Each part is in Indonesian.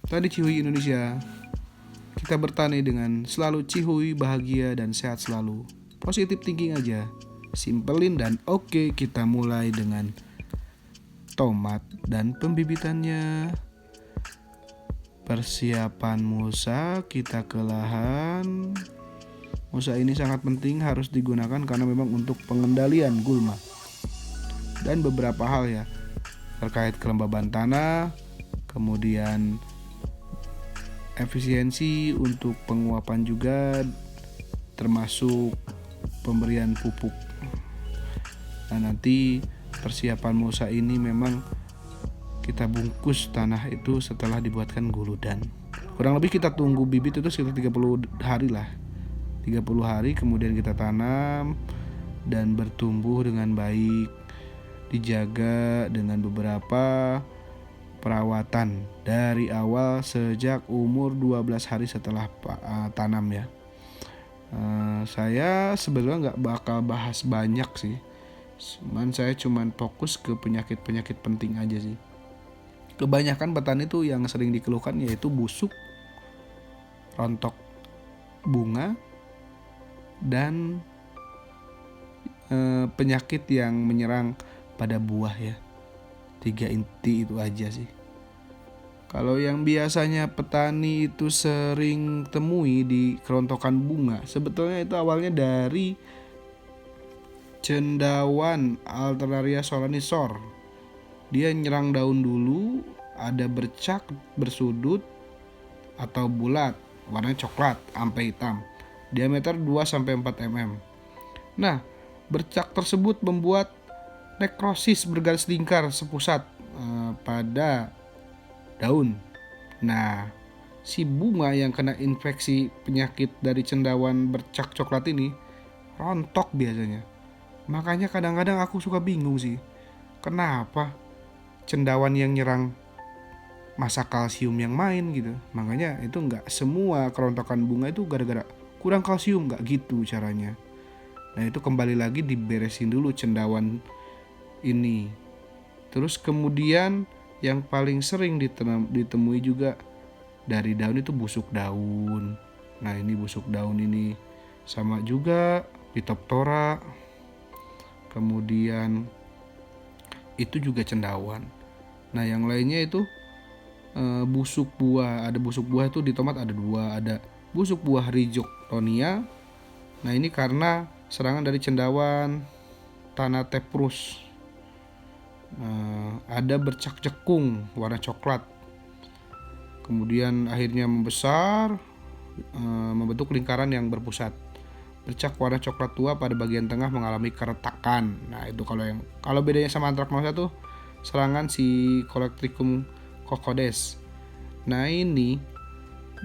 Tadi Cihuy Indonesia. Kita bertani dengan selalu cihuy, bahagia dan sehat selalu. Positif thinking aja. Simpelin dan oke, kita mulai dengan tomat dan pembibitannya. Persiapan mulsa, kita ke lahan. Mulsa ini sangat penting, harus digunakan karena memang untuk pengendalian gulma. Dan beberapa hal ya, terkait kelembaban tanah, kemudian efisiensi untuk penguapan juga, termasuk pemberian pupuk. Nah, nanti persiapan mulsa ini memang kita bungkus tanah itu setelah dibuatkan guludan. Kurang lebih kita tunggu bibit itu sekitar 30 hari lah. 30 hari kemudian kita tanam dan bertumbuh dengan baik, dijaga dengan beberapa perawatan dari awal sejak umur 12 hari setelah tanam ya. Saya sebenarnya nggak bakal bahas banyak sih, saya cuman fokus ke penyakit-penyakit penting aja sih. Kebanyakan petani tuh yang sering dikeluhkan yaitu busuk, rontok bunga, dan penyakit yang menyerang pada buah ya. 3 inti itu aja sih. Kalau yang biasanya petani itu sering temui di kerontokan bunga, sebetulnya itu awalnya dari cendawan Alternaria solanisor. Dia nyerang daun dulu, ada bercak, bersudut atau bulat, warnanya coklat sampai hitam, diameter 2-4 mm. Nah, bercak tersebut membuat nekrosis bergaris lingkar sepusat pada daun. Nah, si bunga yang kena infeksi penyakit dari cendawan bercak coklat ini rontok biasanya. Makanya kadang-kadang aku suka bingung sih, kenapa cendawan yang nyerang masa kalsium yang main gitu. Makanya itu nggak semua kerontokan bunga itu gara-gara kurang kalsium, nggak gitu caranya. Nah, itu kembali lagi diberesin dulu cendawan ini. Terus kemudian yang paling sering ditemui juga dari daun itu busuk daun. Nah, ini busuk daun ini sama juga Phytophthora. Kemudian itu juga cendawan. Nah, yang lainnya itu busuk buah. Ada busuk buah itu di tomat ada 2, ada busuk buah Rhizoctonia. Nah, ini karena serangan dari cendawan Thanateprus. Ada bercak cekung warna coklat, kemudian akhirnya membesar, membentuk lingkaran yang berpusat. Bercak warna coklat tua pada bagian tengah mengalami keretakan. Nah, itu kalau bedanya sama antraknosa tuh serangan si Colectricum cocodes. Nah, ini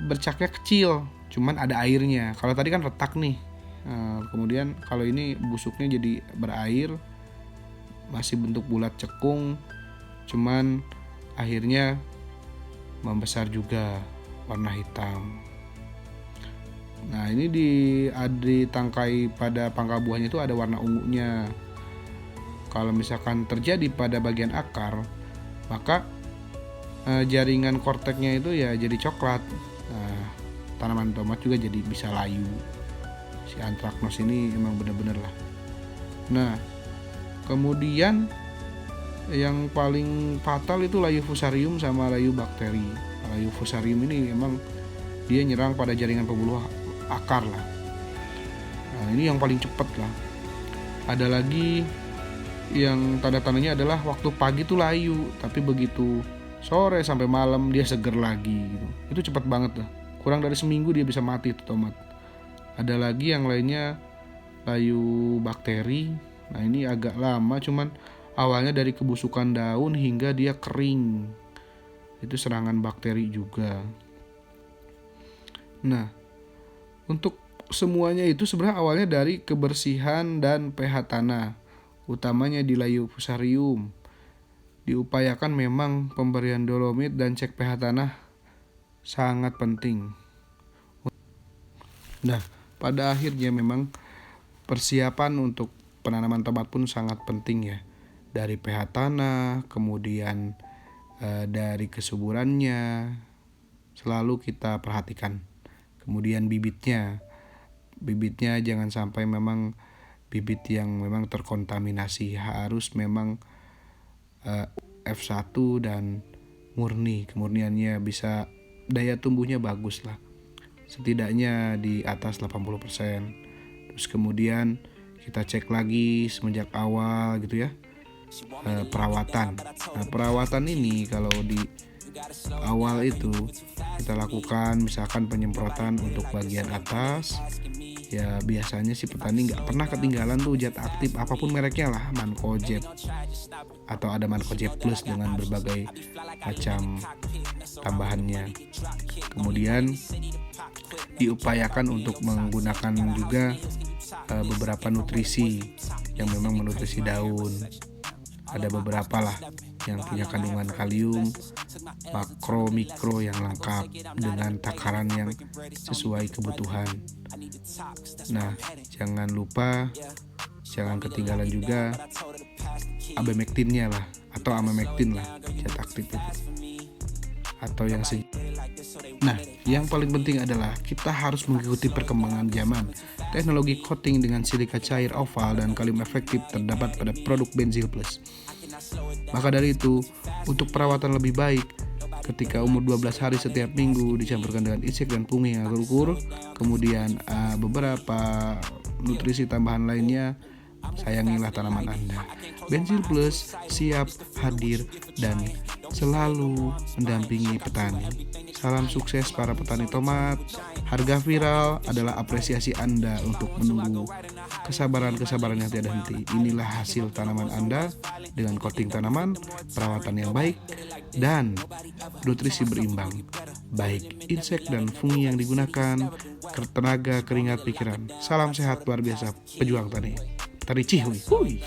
bercaknya kecil, cuman ada airnya. Kalau tadi kan retak nih. Kemudian kalau ini busuknya jadi berair, masih bentuk bulat cekung, cuman akhirnya membesar juga, warna hitam. Nah, ini di tangkai pada pangkal buahnya itu ada warna ungunya. Kalau misalkan terjadi pada bagian akar, maka jaringan korteknya itu ya jadi coklat. Nah, tanaman tomat juga jadi bisa layu. Si antraknos ini emang bener-bener lah. Nah, kemudian yang paling fatal itu layu fusarium sama layu bakteri. Layu fusarium ini emang dia nyerang pada jaringan pembuluh akar lah. Nah, ini yang paling cepat lah. Ada lagi yang tanda-tandanya adalah waktu pagi tuh layu, tapi begitu sore sampai malam dia seger lagi gitu. Itu cepat banget lah. Kurang dari seminggu dia bisa mati tuh tomat. Ada lagi yang lainnya layu bakteri. Nah, ini agak lama, cuman awalnya dari kebusukan daun hingga dia kering. Itu serangan bakteri juga. Nah, untuk semuanya itu sebenarnya awalnya dari kebersihan dan pH tanah, utamanya di layu fusarium. Diupayakan memang pemberian dolomit dan cek pH tanah sangat penting. Nah, pada akhirnya memang persiapan untuk penanaman tomat pun sangat penting ya. Dari pH tanah, kemudian dari kesuburannya, selalu kita perhatikan. Kemudian bibitnya jangan sampai memang bibit yang memang terkontaminasi, harus memang F1 dan murni, kemurniannya bisa, daya tumbuhnya bagus lah, setidaknya di atas 80%. Terus kemudian kita cek lagi semenjak awal gitu ya, perawatan. Nah, perawatan ini kalau di awal itu kita lakukan misalkan penyemprotan untuk bagian atas, ya biasanya si petani nggak pernah ketinggalan tuh zat aktif apapun mereknya lah, Mancozeb atau ada Mancozeb Plus dengan berbagai macam tambahannya. Kemudian diupayakan untuk menggunakan juga beberapa nutrisi yang memang menutrisi daun. Ada beberapa lah yang punya kandungan kalium, makro, mikro yang lengkap dengan takaran yang sesuai kebutuhan. Nah, jangan lupa, jangan ketinggalan juga abemektinnya lah, atau amamektin lah, zat aktif itu. Atau yang Nah, yang paling penting adalah kita harus mengikuti perkembangan zaman. Teknologi coating dengan silika cair oval dan kalium efektif terdapat pada produk Benzil Plus. Maka dari itu, untuk perawatan lebih baik, ketika umur 12 hari setiap minggu dicampurkan dengan insek dan fungi yang terukur, kemudian beberapa nutrisi tambahan lainnya, sayangilah tanaman Anda. Benzil Plus siap hadir dan selalu mendampingi petani. Salam sukses para petani tomat. Harga viral adalah apresiasi Anda untuk menunggu kesabaran yang tiada henti. Inilah hasil tanaman Anda dengan coating tanaman, perawatan yang baik, dan nutrisi berimbang. Baik insek dan fungi yang digunakan, tenaga, keringat, pikiran. Salam sehat luar biasa, pejuang tani. Tari Cihuy.